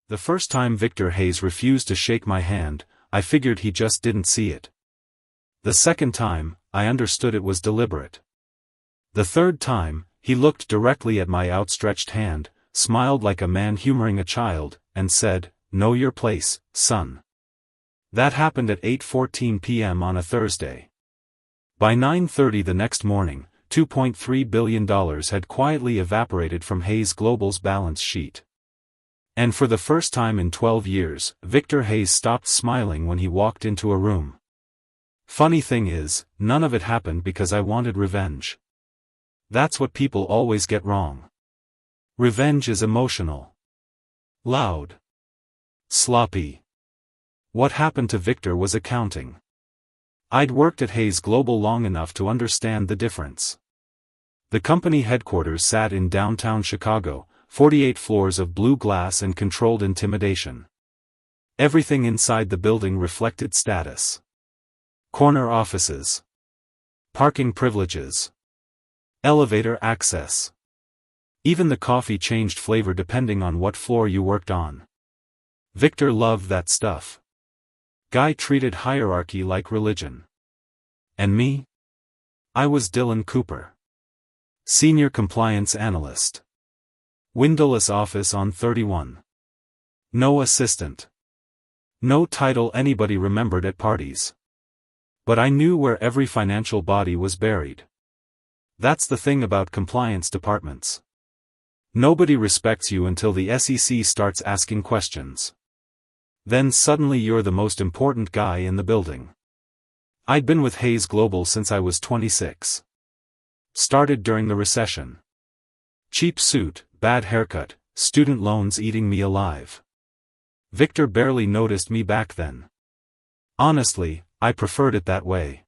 The first time Victor Hayes refused to shake my hand, I figured he just didn't see it. The second time, I understood it was deliberate. The third time, he looked directly at my outstretched hand, smiled like a man humoring a child, and said, "Know your place, son." That happened at 8:14 p.m. on a Thursday. By 9:30 the next morning, $2.3 billion had quietly evaporated from Hayes Global's balance sheet. And for the first time in 12 years, Victor Hayes stopped smiling when he walked into a room. Funny thing is, none of it happened because I wanted revenge. That's what people always get wrong. Revenge is emotional. Loud. Sloppy. What happened to Victor was accounting. I'd worked at Hayes Global long enough to understand the difference. The company headquarters sat in downtown Chicago, 48 floors of blue glass and controlled intimidation. Everything inside the building reflected status. Corner offices. Parking privileges. Elevator access. Even the coffee changed flavor depending on what floor you worked on. Victor loved that stuff. Guy treated hierarchy like religion. And me? I was Dylan Cooper. Senior Compliance Analyst. Windowless office on 31. No assistant. No title anybody remembered at parties. But I knew where every financial body was buried. That's the thing about compliance departments. Nobody respects you until the SEC starts asking questions. Then suddenly you're the most important guy in the building. I'd been with Hayes Global since I was 26. Started during the recession. Cheap suit, bad haircut, student loans eating me alive. Victor barely noticed me back then. Honestly, I preferred it that way.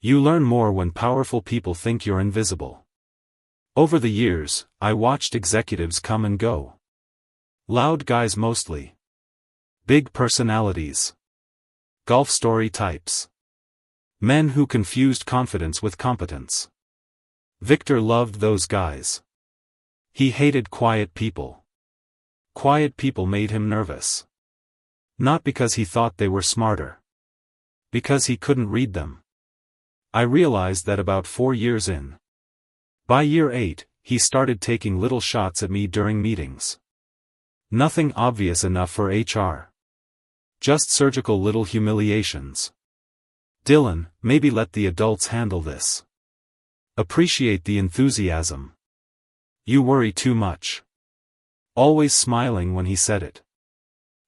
You learn more when powerful people think you're invisible. Over the years, I watched executives come and go. Loud guys mostly. Big personalities. Golf story types. Men who confused confidence with competence. Victor loved those guys. He hated quiet people. Quiet people made him nervous. Not because he thought they were smarter. Because he couldn't read them. I realized that about 4 years in. By year 8, he started taking little shots at me during meetings. Nothing obvious enough for HR. Just surgical little humiliations. "Dylan, maybe let the adults handle this. Appreciate the enthusiasm. You worry too much." Always smiling when he said it.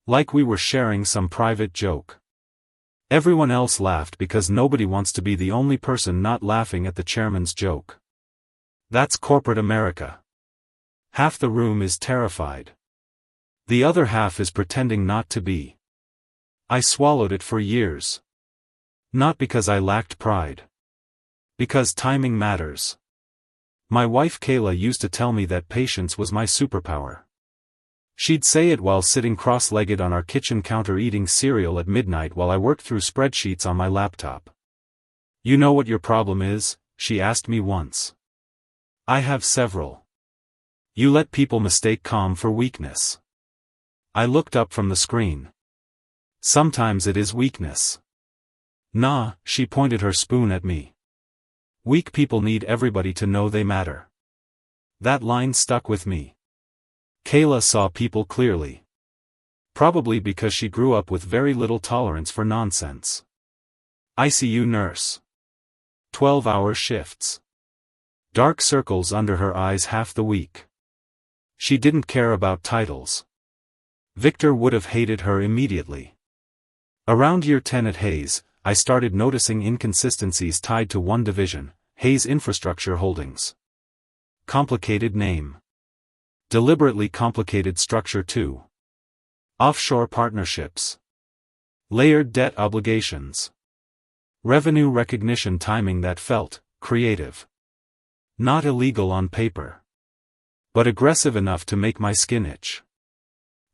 Like we were sharing some private joke. Everyone else laughed because nobody wants to be the only person not laughing at the chairman's joke. That's corporate America. Half the room is terrified. The other half is pretending not to be. I swallowed it for years. Not because I lacked pride. Because timing matters. My wife Kayla used to tell me that patience was my superpower. She'd say it while sitting cross-legged on our kitchen counter eating cereal at midnight while I worked through spreadsheets on my laptop. "You know what your problem is?" she asked me once. "I have several. You let people mistake calm for weakness." I looked up from the screen. "Sometimes it is weakness." "Nah," she pointed her spoon at me. "Weak people need everybody to know they matter." That line stuck with me. Kayla saw people clearly. Probably because she grew up with very little tolerance for nonsense. ICU nurse. 12-hour shifts. Dark circles under her eyes half the week. She didn't care about titles. Victor would have hated her immediately. Around year 10 at Hayes, I started noticing inconsistencies tied to one division, Hayes Infrastructure Holdings. Complicated name. Deliberately complicated structure too. Offshore partnerships. Layered debt obligations. Revenue recognition timing that felt creative. Not illegal on paper. But aggressive enough to make my skin itch.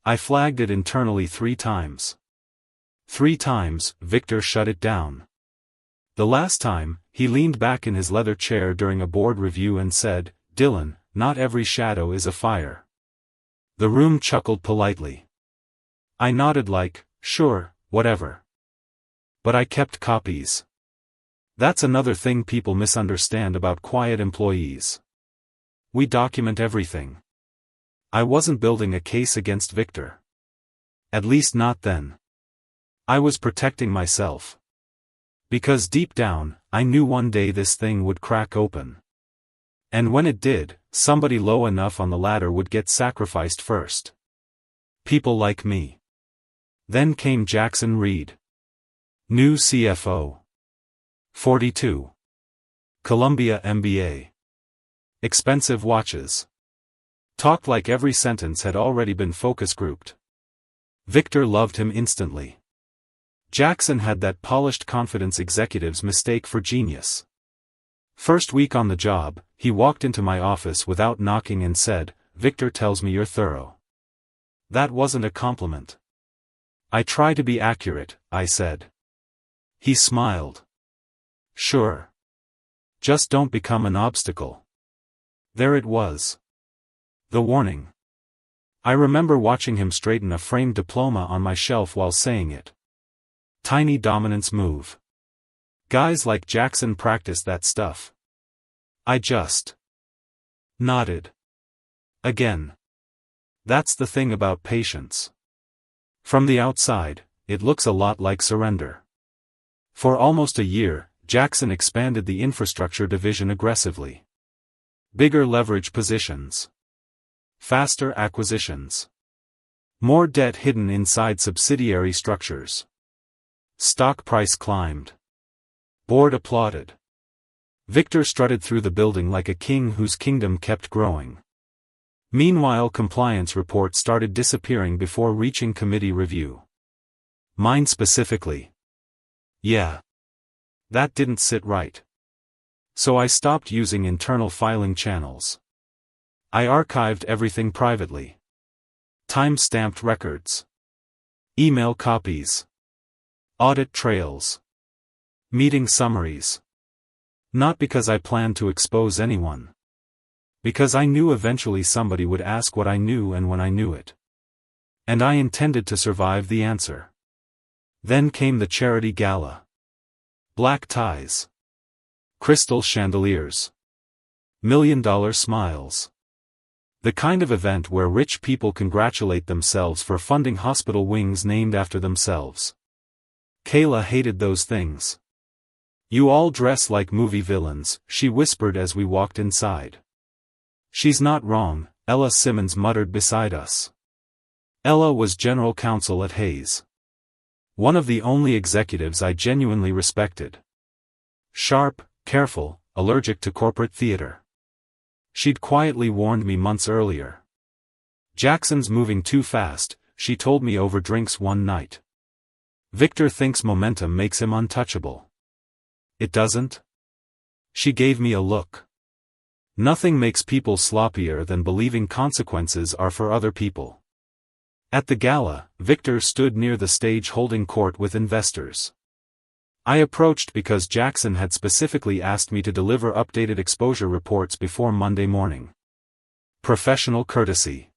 I flagged it internally 3 times. 3 times, Victor shut it down. The last time, he leaned back in his leather chair during a board review and said, "Dylan, not every shadow is a fire." The room chuckled politely. I nodded like, sure, whatever. But I kept copies. That's another thing people misunderstand about quiet employees. We document everything. I wasn't building a case against Victor. At least not then. I was protecting myself. Because deep down, I knew one day this thing would crack open. And when it did, somebody low enough on the ladder would get sacrificed first. People like me. Then came Jackson Reed. New CFO. 42. Columbia MBA. Expensive watches. Talked like every sentence had already been focus grouped. Victor loved him instantly. Jackson had that polished confidence executives mistake for genius. First week on the job, he walked into my office without knocking and said, "Victor tells me you're thorough." That wasn't a compliment. "I try to be accurate," I said. He smiled. "Sure. Just don't become an obstacle." There it was. The warning. I remember watching him straighten a framed diploma on my shelf while saying it. Tiny dominance move. Guys like Jackson practice that stuff. I just nodded. Again. That's the thing about patience. From the outside, it looks a lot like surrender. For almost a year, Jackson expanded the infrastructure division aggressively. Bigger leverage positions. Faster acquisitions. More debt hidden inside subsidiary structures. Stock price climbed. Board applauded. Victor strutted through the building like a king whose kingdom kept growing. Meanwhile, compliance reports started disappearing before reaching committee review. Mine specifically. Yeah. That didn't sit right. So I stopped using internal filing channels. I archived everything privately. Time-stamped records. Email copies. Audit trails. Meeting summaries. Not because I planned to expose anyone. Because I knew eventually somebody would ask what I knew and when I knew it. And I intended to survive the answer. Then came the charity gala. Black ties. Crystal chandeliers. $1 million smiles. The kind of event where rich people congratulate themselves for funding hospital wings named after themselves. Kayla hated those things. "You all dress like movie villains," she whispered as we walked inside. "She's not wrong," Ella Simmons muttered beside us. Ella was general counsel at Hayes. One of the only executives I genuinely respected. Sharp, careful, allergic to corporate theater. She'd quietly warned me months earlier. "Jackson's moving too fast," she told me over drinks one night. "Victor thinks momentum makes him untouchable. It doesn't?" She gave me a look. Nothing makes people sloppier than believing consequences are for other people. At the gala, Victor stood near the stage holding court with investors. I approached because Jackson had specifically asked me to deliver updated exposure reports before Monday morning. Professional courtesy.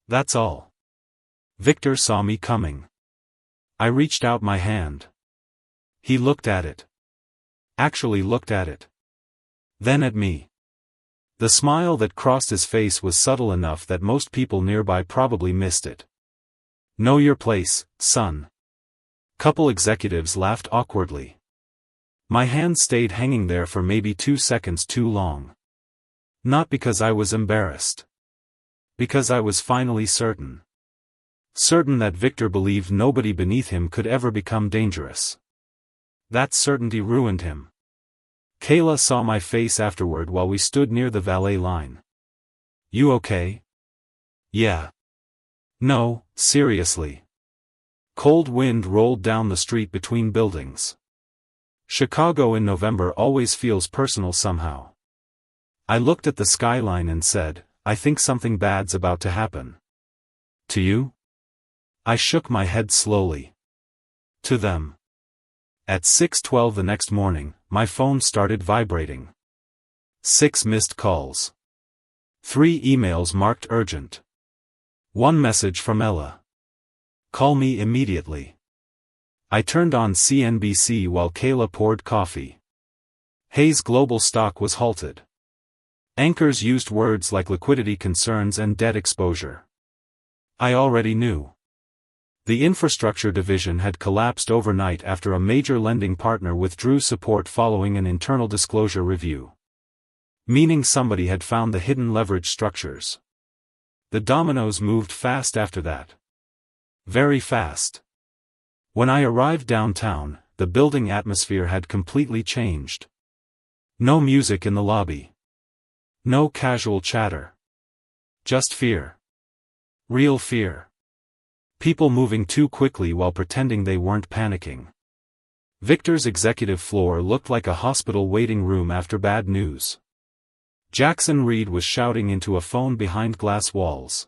That's all. Victor saw me coming. I reached out my hand. He looked at it. Actually looked at it. Then at me. The smile that crossed his face was subtle enough that most people nearby probably missed it. "Know your place, son." Couple executives laughed awkwardly. My hand stayed hanging there for maybe 2 seconds too long. Not because I was embarrassed. Because I was finally certain. Certain that Victor believed nobody beneath him could ever become dangerous. That certainty ruined him. Kayla saw my face afterward while we stood near the valet line. "You okay?" "Yeah." "No, seriously." Cold wind rolled down the street between buildings. Chicago in November always feels personal somehow. I looked at the skyline and said, "I think something bad's about to happen." "To you?" I shook my head slowly. "To them." At 6:12 the next morning, my phone started vibrating. 6 missed calls. 3 emails marked urgent. 1 message from Ella. Call me immediately. I turned on CNBC while Kayla poured coffee. Hayes' global stock was halted. Anchors used words like liquidity concerns and debt exposure. I already knew. The infrastructure division had collapsed overnight after a major lending partner withdrew support following an internal disclosure review. Meaning somebody had found the hidden leverage structures. The dominoes moved fast after that. Very fast. When I arrived downtown, the building atmosphere had completely changed. No music in the lobby. No casual chatter. Just fear. Real fear. People moving too quickly while pretending they weren't panicking. Victor's executive floor looked like a hospital waiting room after bad news. Jackson Reed was shouting into a phone behind glass walls.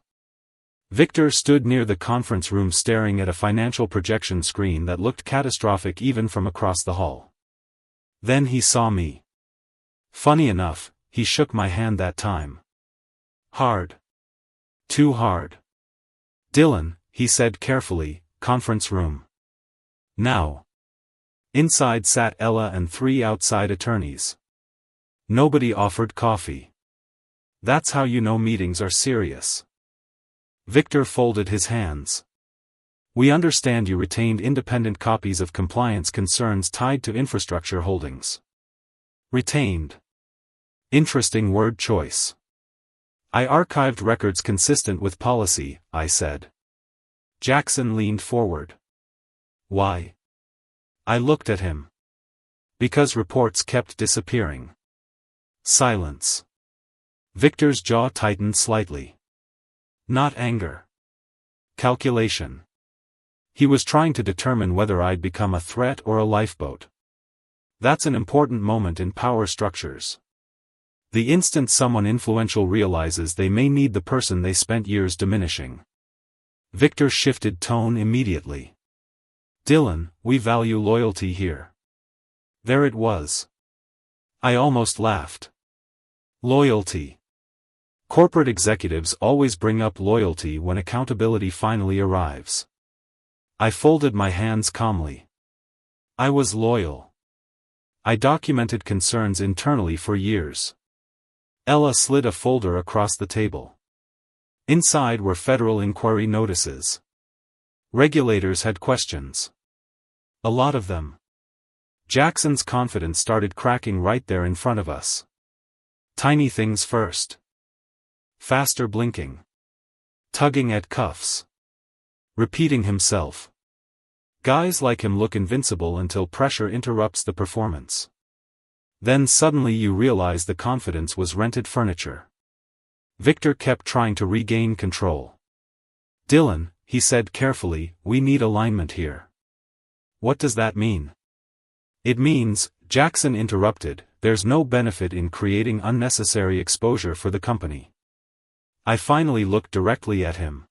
Victor stood near the conference room staring at a financial projection screen that looked catastrophic even from across the hall. Then he saw me. Funny enough, he shook my hand that time. Hard. Too hard. Dylan, he said carefully, conference room. Now. Inside sat Ella and 3 outside attorneys. Nobody offered coffee. That's how you know meetings are serious. Victor folded his hands. We understand you retained independent copies of compliance concerns tied to infrastructure holdings. Retained. Interesting word choice. I archived records consistent with policy, I said. Jackson leaned forward. Why? I looked at him. Because reports kept disappearing. Silence. Victor's jaw tightened slightly. Not anger. Calculation. He was trying to determine whether I'd become a threat or a lifeboat. That's an important moment in power structures. The instant someone influential realizes they may need the person they spent years diminishing. Victor shifted tone immediately. Dylan, we value loyalty here. There it was. I almost laughed. Loyalty. Corporate executives always bring up loyalty when accountability finally arrives. I folded my hands calmly. I was loyal. I documented concerns internally for years. Ella slid a folder across the table. Inside were federal inquiry notices. Regulators had questions. A lot of them. Jackson's confidence started cracking right there in front of us. Tiny things first. Faster blinking. Tugging at cuffs. Repeating himself. Guys like him look invincible until pressure interrupts the performance. Then suddenly you realize the confidence was rented furniture. Victor kept trying to regain control. Dylan, he said carefully, we need alignment here. What does that mean? It means, Jackson interrupted, there's no benefit in creating unnecessary exposure for the company. I finally looked directly at him.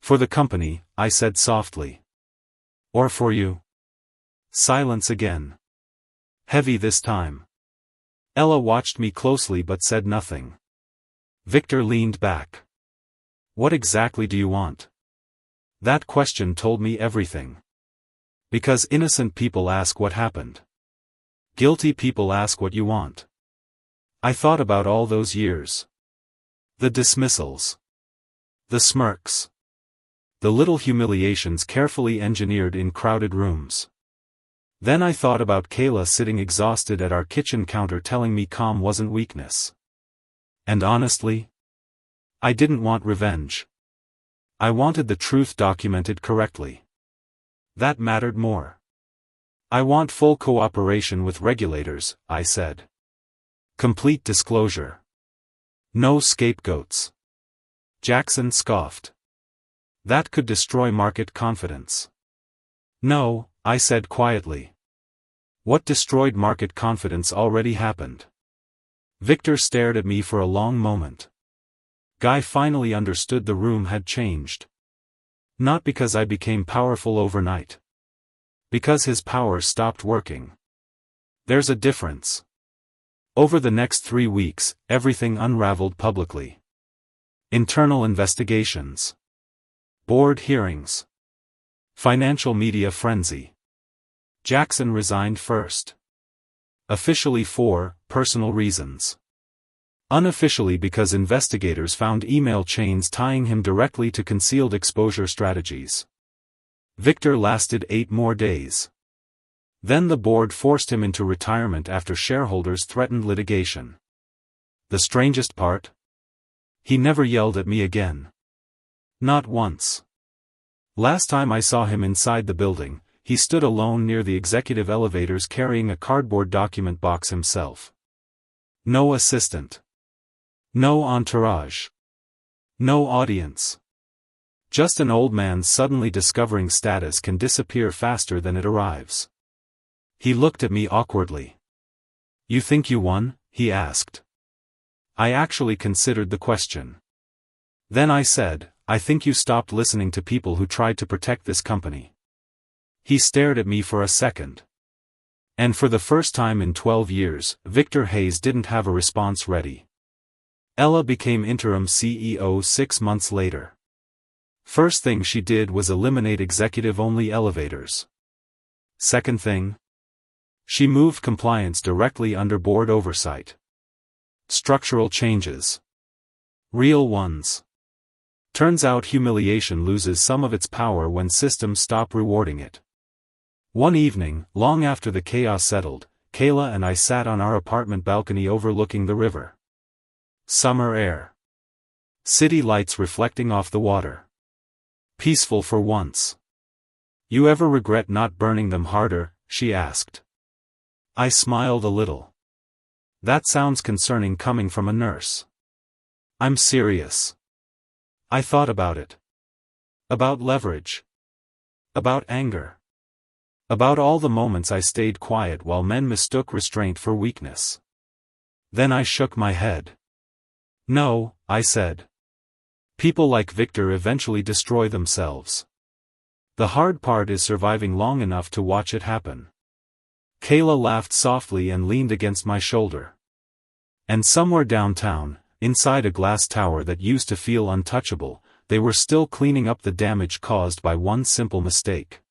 For the company, I said softly. Or for you? Silence again. Heavy this time. Ella watched me closely but said nothing. Victor leaned back. What exactly do you want? That question told me everything. Because innocent people ask what happened. Guilty people ask what you want. I thought about all those years. The dismissals. The smirks. The little humiliations carefully engineered in crowded rooms. Then I thought about Kayla sitting exhausted at our kitchen counter telling me calm wasn't weakness. And honestly, I didn't want revenge. I wanted the truth documented correctly. That mattered more. I want full cooperation with regulators, I said. Complete disclosure. No scapegoats. Jackson scoffed. That could destroy market confidence. No, I said quietly. What destroyed market confidence already happened. Victor stared at me for a long moment. Guy finally understood the room had changed. Not because I became powerful overnight. Because his power stopped working. There's a difference. Over the next 3 weeks, everything unraveled publicly. Internal investigations. Board hearings. Financial media frenzy. Jackson resigned first. Officially for personal reasons. Unofficially because investigators found email chains tying him directly to concealed exposure strategies. Victor lasted 8 more days. Then the board forced him into retirement after shareholders threatened litigation. The strangest part? He never yelled at me again. Not once. Last time I saw him inside the building, he stood alone near the executive elevators carrying a cardboard document box himself. No assistant. No entourage. No audience. Just an old man suddenly discovering status can disappear faster than it arrives. He looked at me awkwardly. "You think you won?" he asked. I actually considered the question. Then I said, "I think you stopped listening to people who tried to protect this company." He stared at me for a second. And for the first time in 12 years, Victor Hayes didn't have a response ready. Ella became interim CEO 6 months later. First thing she did was eliminate executive-only elevators. Second thing? She moved compliance directly under board oversight. Structural changes. Real ones. Turns out humiliation loses some of its power when systems stop rewarding it. One evening, long after the chaos settled, Kayla and I sat on our apartment balcony overlooking the river. Summer air. City lights reflecting off the water. Peaceful for once. "You ever regret not burning them harder?" she asked. I smiled a little. That sounds concerning coming from a nurse. I'm serious. I thought about it. About leverage. About anger. About all the moments I stayed quiet while men mistook restraint for weakness. Then I shook my head. "No," I said. "People like Victor eventually destroy themselves. The hard part is surviving long enough to watch it happen." Kayla laughed softly and leaned against my shoulder. And somewhere downtown, inside a glass tower that used to feel untouchable, they were still cleaning up the damage caused by one simple mistake.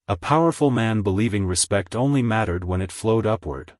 A powerful man believing respect only mattered when it flowed upward.